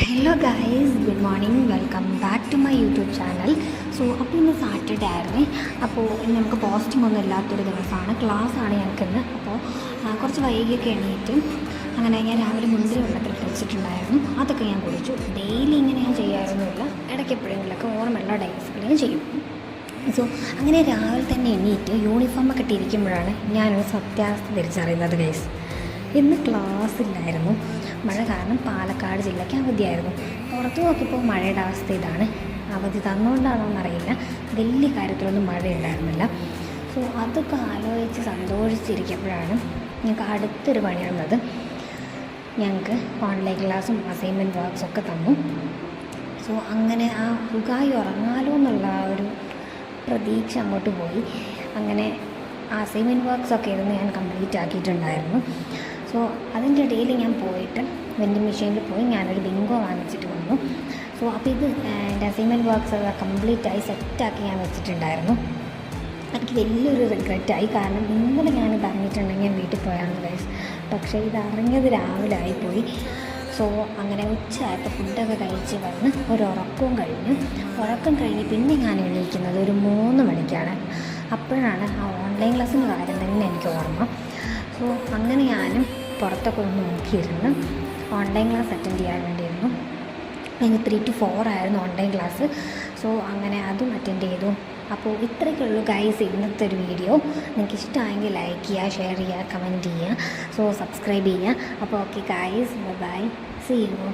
Hello guys, good morning. Welcome back to my YouTube channel. അപ്പോൾ ഇന്ന് Saturday ആയിരുന്നേ. അപ്പോൾ ഇന്ന് നമുക്ക് പോസ്റ്റിംഗ് ഒന്നും ഇല്ലാത്തൊരു ദിവസമാണ്. ക്ലാസ്സാണ് ഞങ്ങൾക്കിന്ന്. അപ്പോൾ കുറച്ച് വൈകിയൊക്കെ എണീറ്റ് അങ്ങനെ ഞാൻ രാവിലെ മുന്തിരി വെള്ളത്തിൽ വെച്ചിട്ടുണ്ടായിരുന്നു. അതൊക്കെ ഞാൻ കുടിച്ചു. ഡെയിലി ഇങ്ങനെ ഞാൻ ചെയ്യാറൊന്നുമില്ല, ഇടയ്ക്ക് എപ്പോഴെങ്കിലൊക്കെ ഓർമ്മയുള്ള ഡേയ്സിൽ ഞാൻ ചെയ്യും. അങ്ങനെ രാവിലെ തന്നെ എണീറ്റ് യൂണിഫോമൊക്കെ ഇട്ടിരിക്കുമ്പോഴാണ് ഞാനൊരു സത്യാവസ്ഥ തിരിച്ചറിയുന്നത് ഗൈസ്. ഇന്ന് ക്ലാസ്സില്ലായിരുന്നു. മഴ കാരണം പാലക്കാട് ജില്ലയ്ക്ക് അവധിയായിരുന്നു. പുറത്തു നോക്കിയപ്പോൾ മഴയുടെ അവസ്ഥ ഇതാണ്. അവധി തന്നുകൊണ്ടാണോ എന്നറിയില്ല, വലിയ കാര്യത്തിലൊന്നും മഴയുണ്ടായിരുന്നില്ല. അതൊക്കെ ആലോചിച്ച് സന്തോഷിച്ചിരിക്കുമ്പോഴാണ് ഞങ്ങൾക്ക് അടുത്തൊരു പണി വന്നത്. ഞങ്ങൾക്ക് ഓൺലൈൻ ക്ലാസ്സും അസൈൻമെൻറ്റ് വർക്ക്സൊക്കെ തന്നു. അങ്ങനെ ആ സുഖമായി ഉറങ്ങാലോ എന്നുള്ള ആ ഒരു പ്രതീക്ഷ അങ്ങോട്ട് പോയി. അങ്ങനെ അസൈൻമെൻറ്റ് വർക്ക്സൊക്കെ ഇരുന്ന് ഞാൻ കംപ്ലീറ്റ് ആക്കിയിട്ടുണ്ടായിരുന്നു. അതിൻ്റെ ഇടയിൽ ഞാൻ പോയിട്ട് വെൻഡിങ് മെഷീനിൽ പോയി ഞാനൊരു ബിങ്കോ വാങ്ങിച്ചിട്ട് വന്നു. അപ്പോൾ ഇത് എൻ്റെ അസൈൻമെൻറ്റ് വർക്ക്സ് കംപ്ലീറ്റായി സെറ്റാക്കി ഞാൻ വെച്ചിട്ടുണ്ടായിരുന്നു. എനിക്ക് വലിയൊരു റിഗ്രറ്റായി, കാരണം ഇന്നലെ ഞാനിത് അറിഞ്ഞിട്ടുണ്ടെങ്കിൽ ഞാൻ വീട്ടിൽ പോയാണ് ഗൈസ്. പക്ഷേ ഇത് അറിഞ്ഞത് രാവിലെ ആയിപ്പോയി. അങ്ങനെ ഉച്ചയായപ്പോൾ ഫുഡൊക്കെ കഴിച്ച് വന്ന് ഒരു ഉറക്കം കഴിഞ്ഞ് പിന്നെ ഞാൻ എണീക്കുന്നത് ഒരു 3 മണിക്കാണ്. അപ്പോഴാണ് ആ ഓൺലൈൻ ക്ലാസ്സിൻ്റെ കാര്യം തന്നെ എനിക്ക് ഓർമ്മ. അങ്ങനെ ഞാനും പുറത്തൊക്കെ ഒന്ന് നോക്കിയിരുന്നു. ഓൺലൈൻ ക്ലാസ് അറ്റൻഡ് ചെയ്യാൻ വേണ്ടിയിരുന്നു. എനിക്ക് 3 to 4 ആയിരുന്നു ഓൺലൈൻ ക്ലാസ്. അങ്ങനെ അതും അറ്റൻഡ് ചെയ്തു. അപ്പോൾ ഇത്രയൊക്കെയുള്ളൂ ഗൈസ് ഇന്നത്തെ ഒരു വീഡിയോ. നിങ്ങൾക്ക് ഇഷ്ടമായെങ്കിൽ ലൈക്ക് ചെയ്യുക, ഷെയർ ചെയ്യുക, കമൻറ്റ് ചെയ്യുക, സബ്സ്ക്രൈബ് ചെയ്യുക. അപ്പോൾ okay guys, bye, see U.